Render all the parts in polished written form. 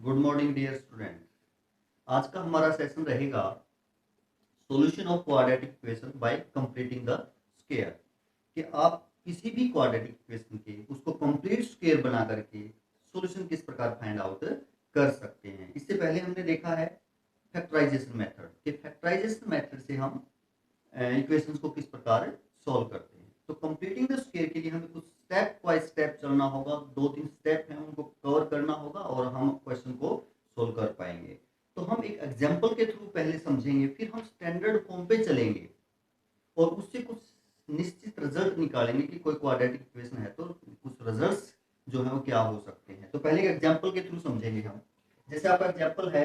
Good morning dear student. आज का हमारा सेशन रहेगा solution of quadratic equation by completing the square. कि आप किसी भी क्वाड्रेटिक इक्वेशन के उसको कंप्लीट स्क्वायर बना करके सॉल्यूशन किस प्रकार फाइंड आउट कर सकते हैं। इससे पहले हमने देखा है फैक्टराइजेशन मेथड कि फैक्टराइजेशन मेथड से हम इक्वेशंस को किस प्रकार सॉल्व करते हैं। तो कंप्लीटिंग द स्क्वायर के लिए हमें कुछ स्टेप बाय स्टेप चलना होगा, 2-3 स्टेप हैं उनको कवर करना होगा और हम क्वेश्चन को सोल्व कर पाएंगे। तो हम एक एग्जांपल के थ्रू पहले समझेंगे, फिर हम स्टैंडर्ड फॉर्म पे चलेंगे और उससे कुछ निश्चित रिजल्ट निकालेंगे कि कोई क्वाड्रेटिक इक्वेशन है तो कुछ रिजल्ट्स जो है वो क्या हो सकते हैं। तो पहले एग्जांपल के थ्रू समझेंगे हम। जैसे आपका एग्जांपल है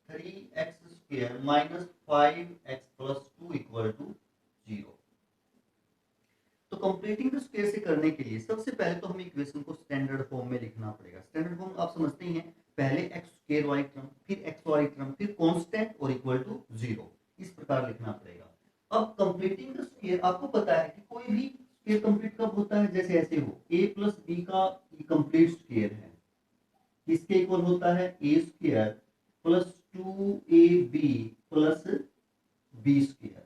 3x² minus 5x plus 2 equal to 0। तो कंप्लीटिंग द स्क्वायर से करने के लिए सबसे पहले तो हमें इक्वेशन को स्टैंडर्ड फॉर्म में लिखना पड़ेगा। स्टैंडर्ड फॉर्म आप समझते ही हैं, पहले x² वाली टर्म, फिर x वाली टर्म, फिर कांस्टेंट और इक्वल टू 0, इस प्रकार लिखना पड़ेगा। अब कंप्लीटिंग द स्क्वायर आपको पता है कि कोई भी स्क्वायर कंप्लीट कब होता है, जैसे ऐसे हो a प्लस बी का कंप्लीट स्क्वायर है, इसके इक्वल होता है a square plus 2ab plus b square.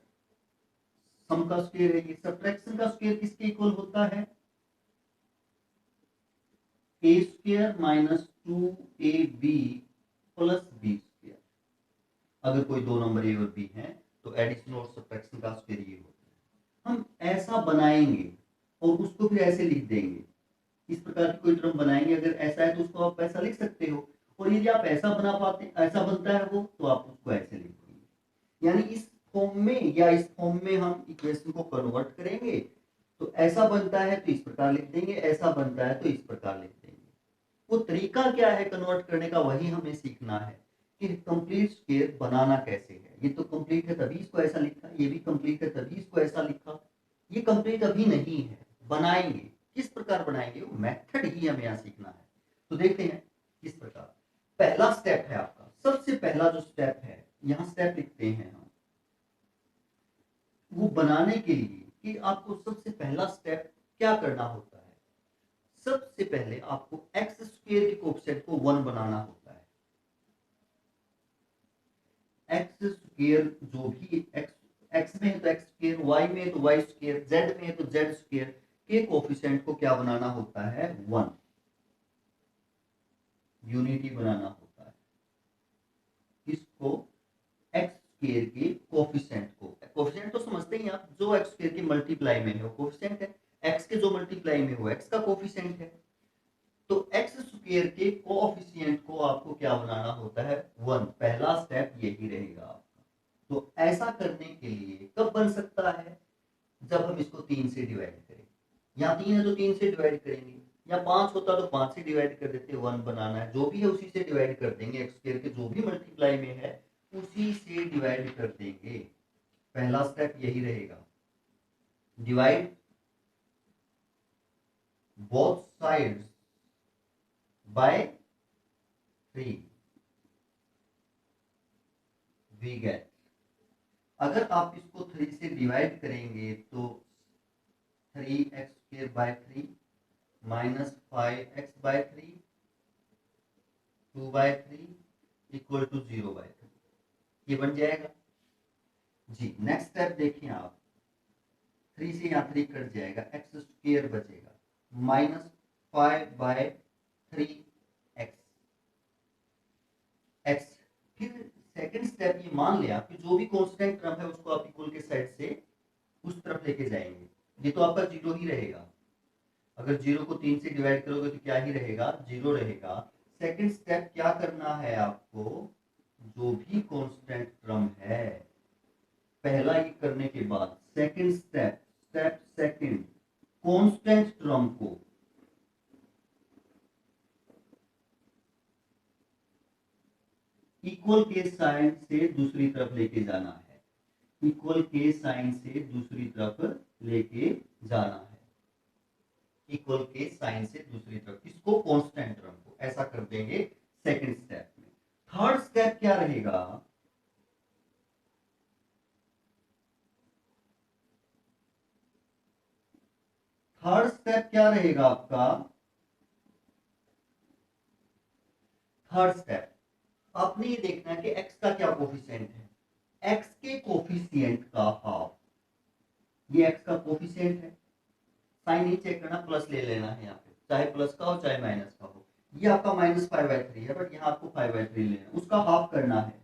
Sum का स्क्वायर है ये, सब्ट्रैक्शन का स्क्वायर किसके इक्वल होता है a square minus 2ab plus b square. अगर कोई दो नंबर a और b हैं तो एडिशन और सब्ट्रैक्शन का स्क्वायर ये होता है। हम ऐसा बनाएंगे और उसको फिर ऐसे लिख देंगे। इस प्रकार की कोई टर्म बनाएंगे, अगर ऐसा है तो उसको आप ऐसा लिख सकते हो, और यदि आप ऐसा बना पाते, ऐसा बनता है वो, तो आप उसको ऐसे लिख देंगे। यानी इस फॉर्म में या इस फॉर्म में हम इक्वेशन को कन्वर्ट करेंगे। तो ऐसा बनता है तो इस प्रकार लिख देंगे, ऐसा बनता है तो इस प्रकार लिख देंगे। वो तरीका क्या है कन्वर्ट करने का, वही हमें सीखना है कि कंप्लीट स्क्वायर बनाना कैसे है। ये तो कंप्लीट है तभी इसको ऐसा लिखा, ये भी कंप्लीट है तभी इसको ऐसा लिखा। ये कंप्लीट अभी नहीं है, बनाएंगे। किस प्रकार बनाएंगे वो मेथड ही हमें यहाँ सीखना है। तो देखते हैं किस प्रकार। पहला स्टेप है आपका, सबसे पहला जो स्टेप है, यहाँ स्टेप लिखते हैं हम वो बनाने के लिए कि आपको सबसे पहला स्टेप क्या करना होता है। सबसे पहले आपको एक्स स्क्वायर के कोएफिशिएंट को 1 बनाना होता है। एक्स स्क्वायर जो भी एक्स में है तो एक्स स्क्वायर, वाई में है तो वाई स्क्वायर, जेड में है तो जेड स्क्वायर के कोएफिशिएंट को क्या बनाना होता है 1, यूनिटी बनाना होता है। इसको एक्स स्क्वायर के कोएफिशिएंट को, कोएफिशिएंट तो समझते ही आप, जो एक्स स्क्वायर के मल्टीप्लाई में है वो कोएफिशिएंट है, एक्स के जो मल्टीप्लाई में वो एक्स का कोएफिशिएंट है। तो एक्स स्क्वायर के कोएफिशिएंट को आपको क्या बनाना होता है 1। पहला स्टेप यही रहेगा आपका। तो ऐसा करने के लिए कब बन सकता है, जब हम इसको 3 से डिवाइड करें। यहाँ 3 है तो 3 से डिवाइड करेंगे, या 5 होता तो 5 से डिवाइड कर देते, 1 बनाना है, जो भी है उसी से डिवाइड कर देंगे। एक्स स्क्वायर के जो भी मल्टीप्लाई में है उसी से डिवाइड कर देंगे। पहला स्टेप यही रहेगा, divide both sides by 3 we get. अगर आप इसको 3 से डिवाइड करेंगे तो 3x² by 3 minus 5x by 3 2 by 3 equal to 0 by 3, ये बन जाएगा जी। नेक्स्ट स्टेप देखिए आप, 3 से यहाँ 3 कट जाएगा, x² बचेगा माइनस 5 बाय 3 x। फिर सेकंड स्टेप ये मान लिया कि जो भी कांस्टेंट टर्म है उसको आप इक्वल के साइड से उस तरफ लेके जाएंगे। ये तो आपका 0 ही रहेगा, अगर 0 को 3 से डिवाइड करोगे तो क्या ही रहेगा 0 रहेगा। सेकंड स्टेप क्या करना है आपको, जो भी कांस्टेंट टर्म है, पहला ये करने के बाद second step, step second, constant term को इक्वल के साइन से दूसरी तरफ लेके जाना है। इक्वल के साइन से दूसरी तरफ लेके जाना है, इक्वल के साइन से दूसरी तरफ, इसको कांस्टेंट टर्म को ऐसा कर देंगे सेकंड स्टेप में। थर्ड स्टेप क्या रहेगा, थर्ड स्टेप क्या रहेगा आपका, थर्ड स्टेप आपने ये देखना है कि x का क्या कोफिशिएंट है, x के कोफिशिएंट का हाफ, ये x का कोफिशिएंट है, साइन नहीं चेक करना, प्लस ले लेना है यहाँ पे, चाहे प्लस का हो चाहे माइनस का हो। ये आपका -5/3 है, बट यहाँ आपको 5/3 लेना है, उसका हाफ करना है,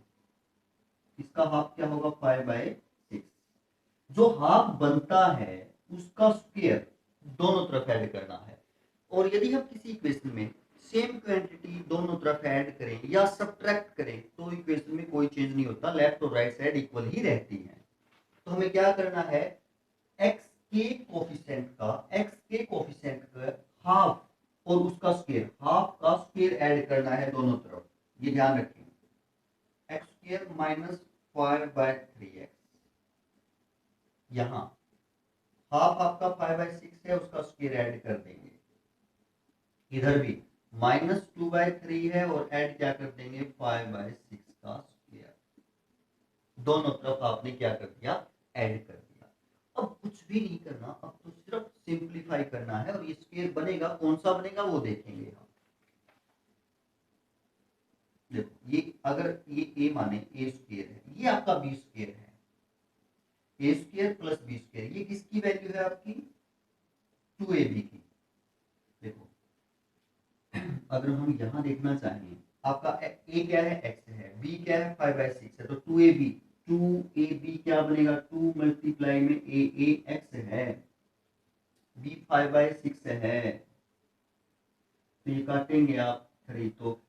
इसका हाफ क्या होगा 5/6। जो हाफ बनता है उसका स्क्वायर दोनों तरफ ऐड करना है। और यदि हम किसी इक्वेशन में सेम क्वांटिटी दोनों तरफ ऐड करें या सब्ट्रैक्ट करें तो इक्वेशन में कोई चेंज नहीं होता, लेफ्ट और राइट साइड इक्वल ही रहती है। तो हमें क्या करना है, x के कोफिशिएंट का हाफ और उसका स्क्वायर, हाफ का स्क्वायर ऐड करना है दोनों तरफ, ये ध्यान रखें। x² - 5/3x, यहाँ हाफ आपका 5/6 है, उसका स्क्वायर ऐड कर देंगे, इधर भी -2/3 है और ऐड क्या कर देंगे 5/6 का स्क्वायर, दोनों तरफ आपने क्या कर दिया ऐड कर दिया। अब कुछ भी नहीं करना, अब तो सिर्फ सिंप्लीफाई करना है और ये स्क्वायर बनेगा, कौन सा बनेगा वो देखेंगे हम। देखो ये अगर ये a माने a स्क्वायर है, ये आपका b स्क्वायर है, a² + b², ये किसकी वैल्यू है आपकी 2ab की। देखो अगर हम यहाँ देखना चाहें, आपका a क्या है x है, b क्या है 5/6 है, तो 2ab क्या बनेगा, 2 मल्टीप्लाई में a x है, b 5/6 है, तो ये काटेंगे आप 3, तो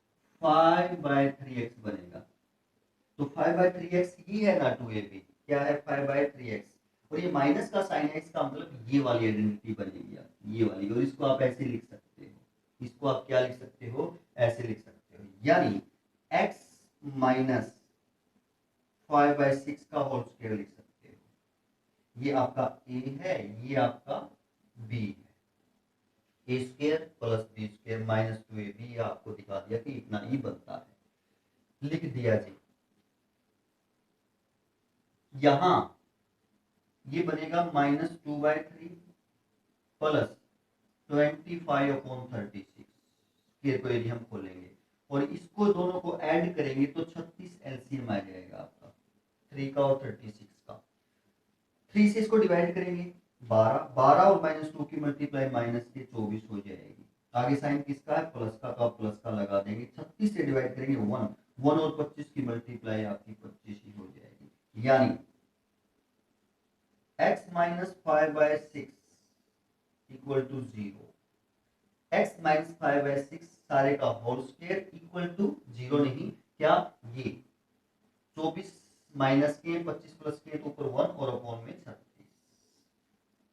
5/3x बनेगा। तो 5/3x ही है ना 2ab, क्या है 5/3x, और ये माइनस का साइन है, इसका मतलब ये वाली आइडेंटिटी बनेगी, ये वाली, और इसको आप ऐसे लिख सकते हो, इसको आप क्या लिख सकते हो, ऐसे लिख सकते हो, यानी x - 5/6 का होल स्क्वायर लिख सकते हो। ये आपका a है, ये आपका b है, a² + b² - 2ab, आपको दिखा दिया कि इतना ही बनता है, लिख दिया जी। यहां ये बनेगा -2/3 + 25/36, स्क्वायर को यदि हम खोलेंगे और इसको दोनों को ऐड करेंगे तो 36 एलसीएम आ जाएगा आपका, 3 का और 36 का। 3 से इसको डिवाइड करेंगे 12, 12 और -2 की मल्टीप्लाई माइनस के 24 हो जाएगी। आगे साइन किसका है, प्लस का, तो आप प्लस का लगा देंगे। 36 से डिवाइड करेंगे 1, 1 और 25 की मल्टीप्लाई आपकी 25 ही हो जाएगी, यानी x - 5/6 इक्वल टू 0, x - 5/6 सारे का होल स्क्वायर इक्वल टू 0 नहीं, क्या ये 24 माइनस के 25 प्लस के तो ऊपर 1 और अपॉन में 36,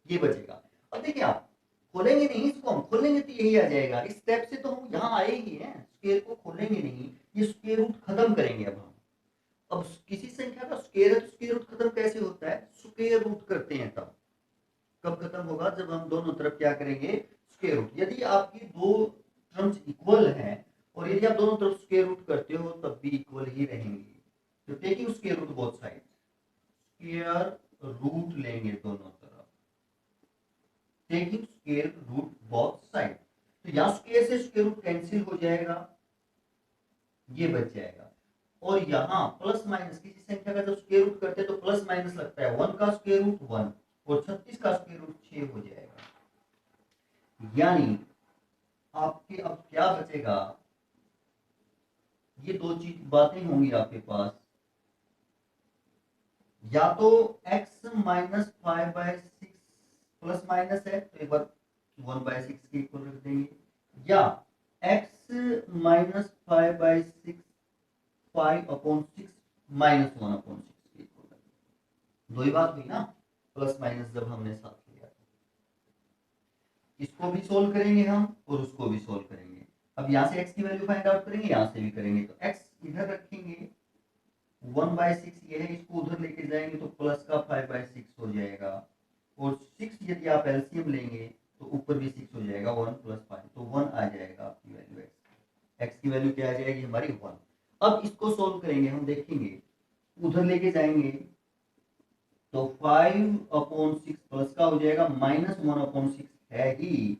ये बचेगा। अब देखिए आप खोलेंगे नहीं इसको, हम खोलेंगे तो यही आ जाएगा, इस स्टेप से तो हम यहाँ आए ही हैं, स्क्वायर को खोलेंगे नहीं, ये स्क्वायर रूट खत्म करेंगे। अब किसी संख्या का स्क्वायर है तो स्क्वायर रूट खत्म कैसे होता है, स्क्वायर रूट करते हैं तब, कब खत्म होगा, जब हम दोनों तरफ क्या करेंगे स्क्वायर रूट। यदि आपकी दो टर्म्स इक्वल हैं और यदि आप दोनों तरफ स्क्वायर रूट करते हो तब भी इक्वल ही रहेंगी, तो taking square root both side, square root लेंगे दोनों तरफ, taking square root both side, तो या स्क्वायर से स्क्वायर रूट कैंसिल हो जाएगा, ये बच जाएगा। और यहाँ प्लस माइनस किसी संख्या का जब स्क्वायर रूट करते हैं तो प्लस माइनस लगता है, 1 का स्क्वायर रूट 1 और 36 का स्क्वायर रूट 6 हो जाएगा, यानी आपके अब क्या बचेगा, ये दो चीज बातें होंगी आपके पास, या तो x - 5/6 प्लस माइनस है तो एक बार 1/6 के इक्वल रख देंगे, या x - 5/6 5/6 - 1/6 के इक्वल रख देंगे। दो ही बात हुई ना, प्लस माइनस जब हमने साथ लिया, इसको भी सोल्व करेंगे हम और उसको भी सोल्व करेंगे। अब यहाँ से x की वैल्यू फाइंड आउट करेंगे, यहाँ से भी करेंगे, तो x इधर रखेंगे 1/6 ये है, इसको उधर लेके जाएंगे तो प्लस का 5/6 हो जाएगा, और 6 यदि आप एलसीएम लेंगे तो ऊपर भी 6 हो जाएगा, 1 + 5 तो 1 आ जाएगा आपकी वैल्यू, x की वैल्यू क्या आ जाएगी हमारी 1। अब इसको सोल्व करेंगे, हम देखेंगे उधर लेके जाएंगे तो 5/6 प्लस का हो जाएगा -1/6 है ही,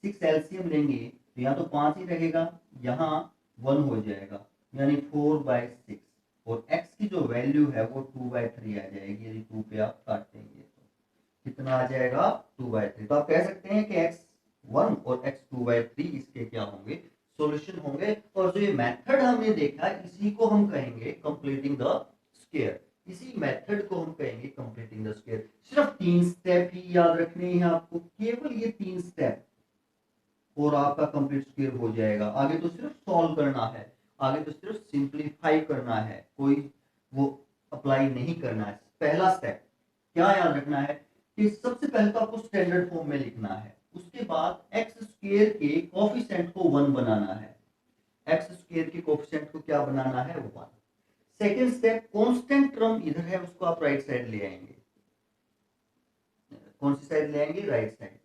6 एलसीएम लेंगे तो यहाँ तो 5 ही रहेगा, यहाँ 1 हो जाएगा, यानी 4/6, और x की जो वैल्यू है वो 2/3 आ जाएगी। यदि 2 पे आप काटेंगे तो कितना आ जाएगा? 2/3। तो आप कह सकते हैं कि x1 और x2/3 इसके क्या होंगे? सॉल्यूशन होंगे। और जो ये मेथड हमने देखा इसी को हम कहेंगे कंप्लीटिंग द स्क्वायर। इसी मेथड को हम कहेंगे कंप्लीटिंग द स्क्वायर। सिर्फ 3 स्टेप ही याद रखने हैं आपको, केवल ये 3 स्टेप, और आपका कंप्लीट स्क्वायर हो जाएगा। आगे तो सिर्फ सॉल्व करना है, आगे तो सिर्फ सिंपलीफाई करना है, कोई वो अप्लाई नहीं करना है। पहला स्टेप क्या याद रखना है कि सबसे पहले तो आपको स्टैंडर्ड फॉर्म में लिखना है, उसके बाद एक्स स्क्वायर के कोफिशिएंट को 1 बनाना है। एक्स स्क्वायर के कोफिशिएंट को क्या बनाना है? 1। सेकेंड स्टेप, कांस्टेंट टर्म इधर है उसको आप राइट साइड ले आएंगे। कौन सी साइड ले आएंगे? Right side.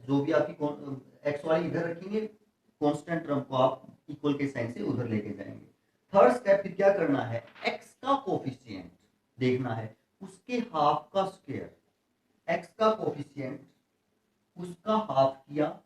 जो भी आपकी एक्स वाली इधर रखेंगे, कांस्टेंट टर्म को आप इक्वल के साइन से उधर लेके जाएंगे। थर्ड स्टेप फिर क्या करना है? एक्स का कोफिशिएंट देखना है, उसके हाफ का स्क्वायर। एक्स का कोफिशिएंट उसका हाफ किया,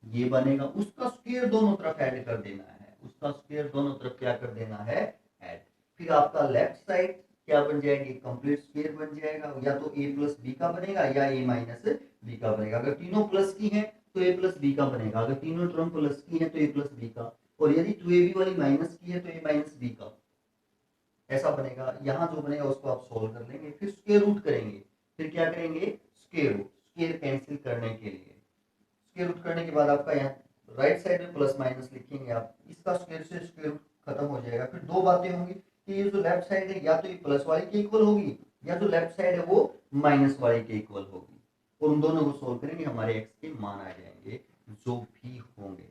ये बनेगा। उसका स्क्वायर दोनों तरफ ऐड कर देना है, उसका स्क्वायर दोनों तरफ क्या कर देना है? ऐड। फिर आपका लेफ्ट साइड क्या बन जाएगी? कंप्लीट स्क्वायर बन जाएगा। या तो a प्लस बी का बनेगा या a माइनस बी का बनेगा। अगर तीनों प्लस की हैं तो a प्लस बी का बनेगा, अगर तीनों टर्म प्लस की हैं तो a प्लस बी का, और यदि 2ab वाली माइनस की है तो a माइनस बी का, ऐसा बनेगा। यहाँ जो बनेगा उसको आप सोल्व कर लेंगे, फिर स्क्वायर रूट करेंगे। फिर क्या करेंगे? स्क्वायर रूट, स्क्वायर कैंसिल करने के लिए। स्क्वायर रूट करने के बाद आपका यहाँ राइट साइड में प्लस माइनस लिखेंगे आप, इसका स्क्वायर से स्क्वायर रूट खत्म हो जाएगा। फिर दो बातें होंगी कि ये जो लेफ्ट साइड है या तो ये प्लस वाली के इक्वल होगी, या जो लेफ्ट साइड है वो माइनस वाली के इक्वल होगी, और उन दोनों को सोल्व करेंगे, हमारे एक्स के मान आ जाएंगे जो भी होंगे।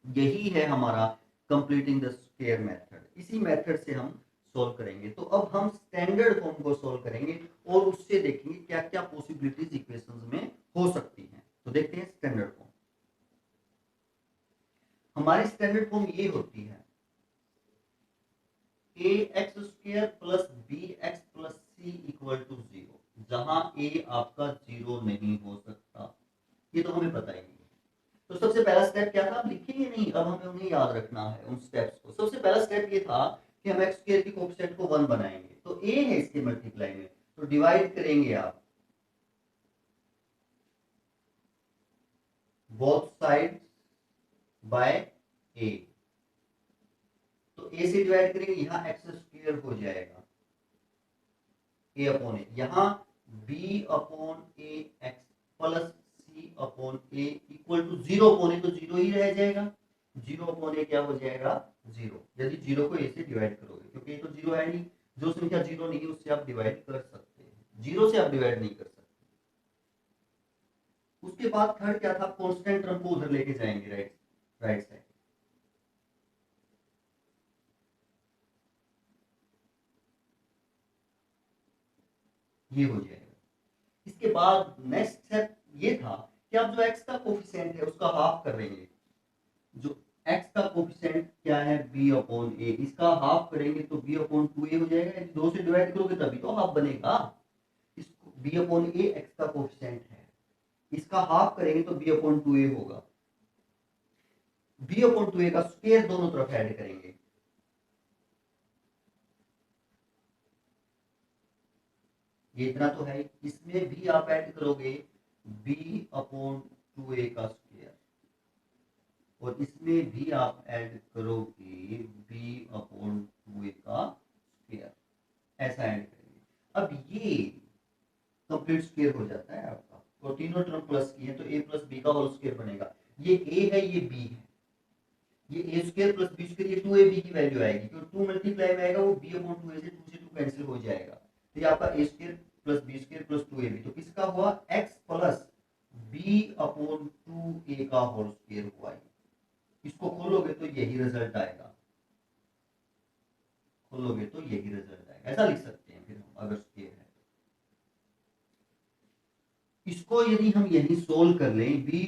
यही है हमारा कंप्लीटिंग द स्क्वायर मेथड। इसी मेथड से हम सोल्व करेंगे। तो अब हम स्टैंडर्ड फॉर्म को सोल्व करेंगे और उससे देखेंगे क्या क्या पॉसिबिलिटीज इक्वेशंस में हो सकती हैं। तो देखते हैं स्टैंडर्ड फॉर्म। हमारी स्टैंडर्ड फॉर्म ये होती है ax² plus bx plus c equal to 0, जहां a आपका 0 नहीं हो सकता। ये तो हमें पता ही नहीं। तो सबसे पहला स्टेप क्या था? आप लिखेंगे नहीं, अब हमें उन्हें याद रखना है उन स्टेप्स को। सबसे पहला स्टेप ये था कि हम एक्स स्क्वायर की कोएफिशिएंट को 1 बनाएंगे। तो a है इसके मल्टीप्लाई में, तो डिवाइड करेंगे आप बोथ साइड बाय a। तो a से डिवाइड करेंगे, यहाँ एक्स स्क्वायर हो जाएगा a अपॉन ए, यहाँ b upon A X plus c upon A equal to 0 upon A, तो 0 ही रह जाएगा। 0 अपॉन ए क्या हो जाएगा? 0। यदि 0 को a से डिवाइड करोगे, क्योंकि ये तो 0 है नहीं, जो संख्या 0 नहीं है उससे आप डिवाइड कर सकते हैं, 0 से आप डिवाइड नहीं कर सकते। उसके बाद थर्ड क्या था? कांस्टेंट टर्म को उधर लेके जाएंगे, राइट साइड। ये हो जाएगा। इसके बाद नेक्स्ट स्टेप ये था कि आप जो x का कोफिशिएंट है उसका हाफ करेंगे। जो x का कोफिशिएंट क्या है? b अपॉन ए, इसका हाफ करेंगे तो b अपॉन 2a हो जाएगा। यदि 2 से डिवाइड करोगे तभी तो हाफ बनेगा। इसको b अपॉन ए x का कोफिशिएंट है, इसका हाफ करेंगे तो b अपॉन 2a होगा। b अपॉन 2a का स्क्वायर दोनों तरफ ऐड करेंगे। ये इतना तो है, इसमें भी आप ऐड करोगे b अपॉन 2a का स्क्वायर, और इसमें भी आप ऐड करोगे b अपॉन 2a का स्क्वायर, ऐसा ऐड करेंगे। अब ये कंप्लीट स्क्वायर हो जाता है आपका, और तीनों टर्म प्लस की है तो a प्लस बी का होल स्क्वायर बनेगा। ये a है, ये b है, ये a square plus b square, ये 2ab की वैल्यू आएगी, क्योंकि 2 मल्टीप्लाई में आएगा वो b अपॉन 2a से 2 से 2 कैंसिल हो जाएगा। तो ये आपका a square plus b square plus 2ab, तो किसका हुआ? x plus b upon 2a का होल स्क्वायर हुआ। इसको खोलोगे तो यही रिजल्ट आएगा, खोलोगे तो यही रिजल्ट आएगा। ऐसा लिख सकते हैं फिर हम, अगर स्क्वायर है। इसको यदि हम यही सोल्व कर लें, B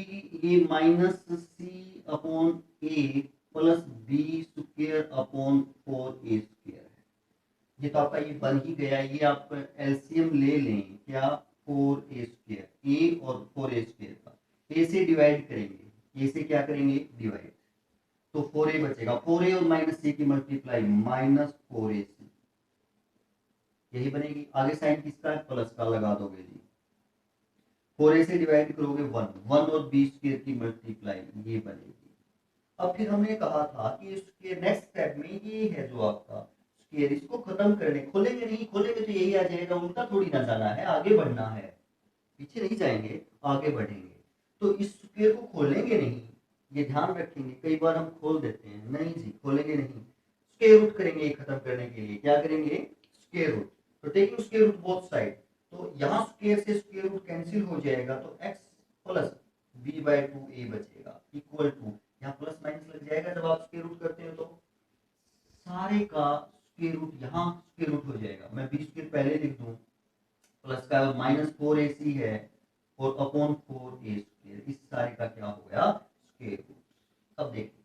A minus C upon A plus B square upon 4a square है। ये तो आपका ये बन ही गया। ये आप एलसीएम ले लें क्या? 4a स्क्वायर, a और 4a स्क्वायर का, a से डिवाइड करेंगे, a से क्या करेंगे? डिवाइड। तो 4a बचेगा, 4a और -c की मल्टीप्लाई -4ac, यही बनेगी। आगे साइन किसका है, प्लस का लगा दोगे जी। 4a से डिवाइड करोगे 1 और b स्क्वायर की मल्टीप्लाई ये बनेगी। अब फिर हमने कहा था कि इसके नेक्स्ट स्टेप में ये है जो आपका स्क्वायर, इसको खत्म करने, खोलेंगे नहीं, खोलेंगे तो यही आ जाएगा, उल्टा थोड़ी ना जाना है, आगे बढ़ना है, पीछे नहीं जाएंगे, आगे बढ़ेंगे। तो इस स्क्वायर को खोलेंगे नहीं, ये ध्यान रखेंगे। कई बार हम खोल देते हैं, नहीं जी खोलेंगे नहीं, स्क्वायर रूट करेंगे खत्म करने के लिए। क्या करेंगे, स्क्वायर रूट। तो taking square root both side, तो यहाँ स्क्वायर से स्क्वायर रूट कैंसिल हो जाएगा, तो x प्लस b/2a बचेगा इक्वल टू, यहाँ प्लस माइनस लग जाएगा जब आप स्क्वायर रूट करते हो, तो सारे का स्क्वायर रूट यहाँ स्क्वायर रूट हो जाएगा। मैं b स्क्वायर पहले लिख दूं, प्लस का -4ac है और अपॉन 4a स्क्वायर, इस सारे का क्या हो गया, स्क्वायर रूट। अब देखिए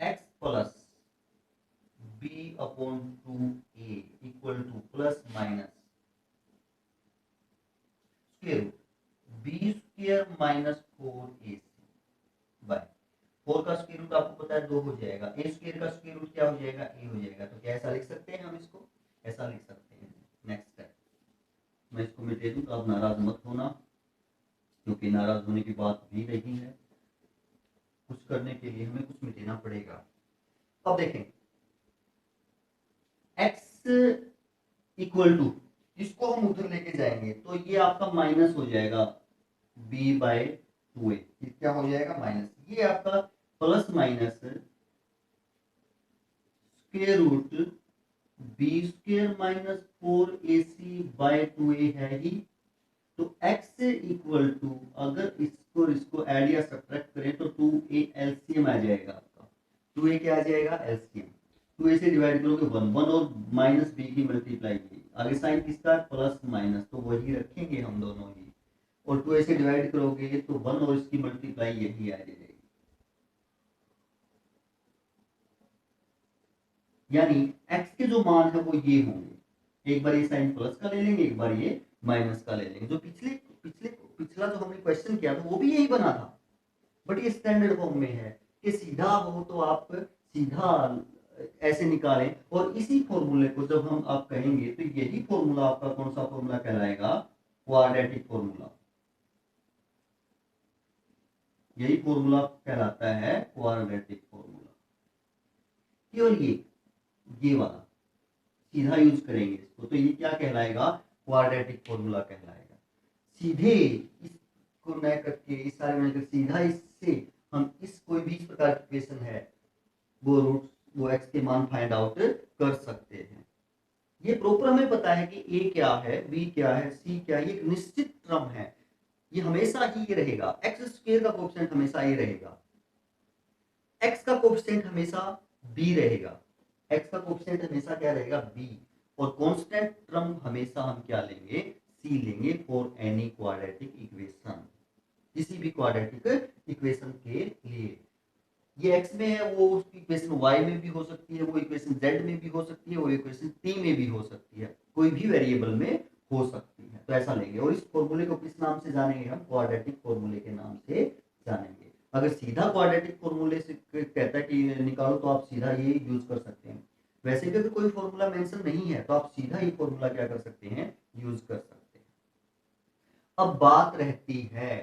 x plus b/2a equal to plus minus square root b square -4ac by 4 का स्क्वायर रूट आपको पता है 2 हो जाएगा, a स्क्वायर का स्क्वायर रूट क्या हो जाएगा, a हो जाएगा। तो क्या ऐसा लिख सकते हैं हम इसको, ऐसा लिख सकते हैं। नेक्स्ट स्टेप मैं इसको मिटा दूं, तो आप नाराज मत होना, क्योंकि नाराज होने की बात भी नहीं है, कुछ करने के लिए हमें कुछ मिटाना पड़ेगा। अब देखें x इक्वल टू, इसको हम उधर लेके जाएंगे तो ये आपका माइनस हो जाएगा b/2a, क्या हो जाएगा माइनस, ये आपका plus minus square root b square -4ac/2a है ही। तो x इक्वल टू, अगर इसको ऐड या सब्ट्रैक्ट करें तो 2a एलसीएम आ जाएगा आपका, 2a क्या आ जाएगा, एलसीएम। 2a से डिवाइड करोगे 1 और -b की मल्टीप्लाई की, आगे साइन किसका, प्लस माइनस, तो वही रखेंगे हम दोनों ही, और 2a से डिवाइड करोगे तो 1 और इसकी मल्टीप्लाई यही आ जाएगी। यानी x के जो मान है वो ये होंगे, एक बार ये साइन प्लस का ले लेंगे, एक बार ये माइनस का ले लेंगे। जो पिछला जो हमने क्वेश्चन किया था वो भी यही बना था, बट ये स्टैंडर्ड फॉर्म में है कि सीधा हो तो आप सीधा ऐसे निकालें, और इसी फॉर्मूले को जब हम आप कहेंगे तो यही फॉर्मूला आपका कौन सा फॉर्मूला कहलाएगा, क्वाड्रेटिक फॉर्मूला। यही फॉर्मूला कहलाता है क्वाड्रेटिक फॉर्मूला। केवल ये वाला सीधा यूज करेंगे इसको, तो ये क्या कहलाएगा, क्वाड्रेटिक फॉर्मूला कहलाएगा। सीधे इसको न करके, इस सारे में सीधा इससे हम इस कोई भी इस प्रकार की इक्वेशन है वो x के मान फाइंड आउट कर सकते हैं। ये प्रॉपर हमें पता है कि a क्या है, b क्या है, c क्या है, ये एक निश्चित क्रम है, ये हमेशा ही ये रहेगा। x स्क्वायर का कोएफिशिएंट हमेशा ये रहेगा, x का कोएफिशिएंट हमेशा b रहेगा, x का कोएफिशिएंट हमेशा क्या रहेगा, b, और कांस्टेंट टर्म हमेशा हम क्या लेंगे, c लेंगे फॉर एनी क्वाड्रेटिक इक्वेशन, किसी भी क्वाड्रेटिक इक्वेशन के लिए। ये x में है, वो उसकी इक्वेशन y में भी हो सकती है, वो इक्वेशन z में भी हो सकती है, वो इक्वेशन t में भी हो सकती है, कोई भी वेरिएबल में हो सकती है। तो ऐसा लेंगे, और इस फॉर्मूले को किस नाम से जानेंगे हम, क्वाड्रेटिक फॉर्मूले के नाम से जानेंगे। अगर सीधा क्वाड्रेटिक फॉर्मूले से कहता है कि निकालो, तो आप सीधा ये यूज कर सकते हैं। वैसे भी अगर कोई फॉर्मूला मेंशन नहीं है तो आप सीधा ये फॉर्मूला क्या कर सकते हैं, यूज कर सकते हैं। अब बात रहती है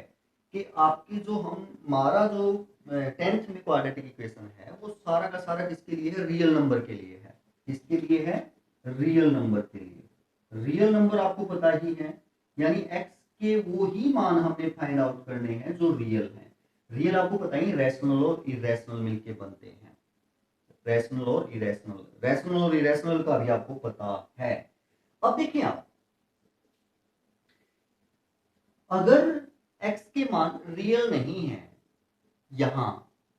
कि आपकी जो हमारा जो 10th में क्वाड्रेटिक इक्वेशन है वो सारा का सारा किसके लिए है, रियल नंबर के लिए है। किसके लिए है, रियल नंबर के लिए। रियल नंबर आपको पता ही है, यानी x के वो ही मान हमने फाइंड आउट करने हैं जो रियल हैं। रियल आपको पता ही, रैशनल और इरेशनल मिलके बनते हैं, रैशनल और इरेशनल, रैशनल और इरेशनल का भी आपको पता है। अब देखिए आप, अगर x के मान रियल नहीं है यहां,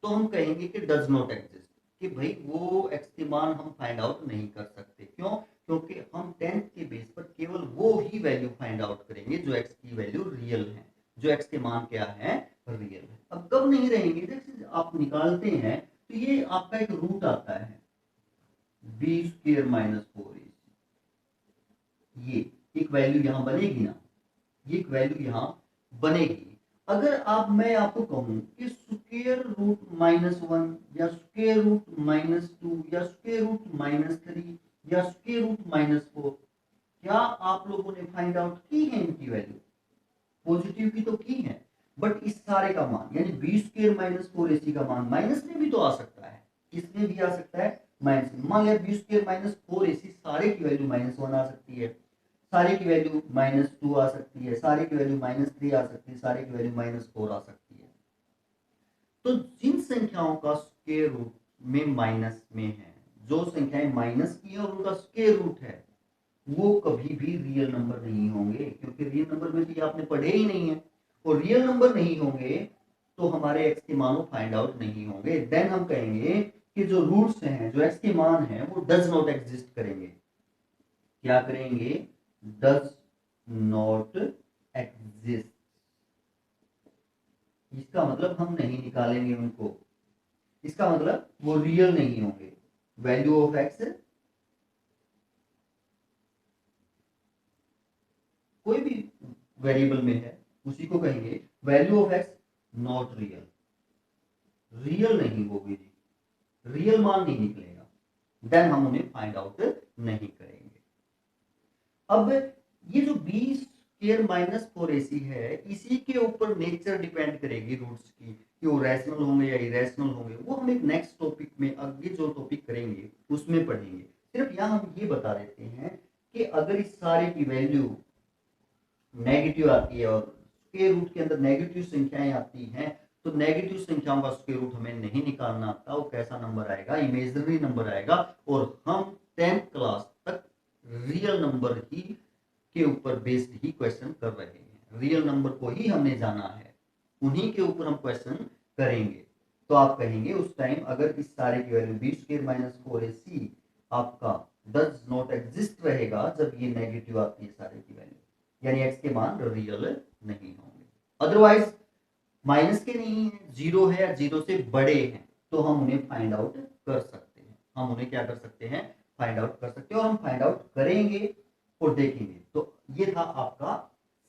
तो हम कहेंगे कि डज नॉट एग्जिस्ट, कि भाई वो x के मान हम फाइंड आउट नहीं कर सकते। क्यों, क्योंकि हम 10th के बेस पर केवल वो ही वैल्यू फाइंड आउट करेंगे जो x की वैल्यू रियल है, जो x के मान क्या है, रियल है। अब कब नहीं रहेंगे, जैसे आप निकालते हैं तो ये आपका एक रूट आता है b स्क्वायर -4ac, ये एक वैल्यू यहां बनेगी ना, ये एक वैल्यू यहां बनेगी, अगर मैं आपको कहूं कि स्क्वायर रूट -1 या स्क्वायर रूट -2 या स्क्वायर रूट -3 या स्क्वायर रूट -4, क्या आप लोगों ने फाइंड आउट की है इनकी वैल्यू? पॉजिटिव की तो की है, बट इस सारे का मान यानी बी स्क्वायर -4ac का मान माइनस में भी तो आ सकता है, इसमें भी आ सकता है माइनस में। मान लिया बी स्क्वायर -4ac सारे की वैल्यू -1 आ सकती है, सारे की वैल्यू -2 आ सकती है, सारे की वैल्यू -3 आ सकती है, सारे की वैल्यू -4 आ सकती है। तो जिन संख्याओं का स्क्वायर रूट में माइनस में है, जो संख्याएं माइनस की है और उनका स्क्वायर रूट है, वो कभी भी रियल नंबर नहीं होंगे, क्योंकि रियल नंबर में तो ये आपने पढ़े ही नहीं है। और रियल नंबर नहीं होंगे तो हमारे एक्स के मान फाइंड आउट नहीं होंगे। देन हम कहेंगे कि जो रूट्स हैं, जो एक्स के मान हैं, वो डज नॉट एग्जिस्ट करेंगे। क्या करेंगे? Does not exist. इसका मतलब हम नहीं निकालेंगे उनको, इसका मतलब वो रियल नहीं होंगे। वैल्यू ऑफ एक्स कोई भी वेरिएबल में है, उसी को कहेंगे value of x not real. Real नहीं होगी जी, रियल मान नहीं निकलेगा, देन हम उन्हें फाइंड आउट नहीं करेंगे। अब ये जो बी स्क्वायर -4ac है, इसी के ऊपर नेचर डिपेंड करेगी रूट्स की, कि वो रैशनल होंगे या इरेशनल होंगे, वो हम एक नेक्स्ट टॉपिक में, आगे जो टॉपिक करेंगे उसमें पढ़ेंगे। सिर्फ यहाँ हम ये बता देते हैं कि अगर इस सारे की वैल्यू नेगेटिव आती है और स्क्वायर रूट के अंदर नेगेटिव संख्याएं आती हैं, तो नेगेटिव संख्याओं का स्क्वायर रूट हमें नहीं निकालना आता। वो कैसा नंबर आएगा? इमेजिनरी नंबर आएगा। और हम 10th क्लास तक रियल नंबर ही के ऊपर बेस्ड ही क्वेश्चन कर रहे हैं, रियल नंबर को ही हमने जाना है, उन्हीं के ऊपर हम क्वेश्चन करेंगे। तो आप कहेंगे उस टाइम अगर इस सारे की वैल्यू बी स्क्वायर -4ac आपका डज नॉट एग्जिस्ट रहेगा जब ये नेगेटिव आती है सारे की वैल्यू, यानी एक्स के मान रियल नहीं होंगे। अदरवाइज माइनस के नहीं है, जीरो है या जीरो से बड़े हैं, तो हम उन्हें फाइंड आउट कर सकते हैं। हम उन्हें क्या कर सकते हैं? फाइंड आउट कर सकते हैं, और हम फाइंड आउट करेंगे और देखेंगे। तो ये था आपका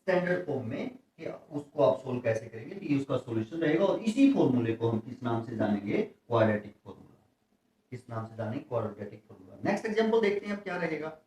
स्टैंडर्ड फॉर्म में कि उसको आप सोल्व कैसे करेंगे, तो ये उसका सॉल्यूशन रहेगा। और इसी फॉर्मूले को हम किस नाम से जानेंगे? Quadratic formula. किस नाम से जानेंगे? Quadratic formula. नेक्स्ट एग्जांपल देखते हैं अब क्या रहेगा।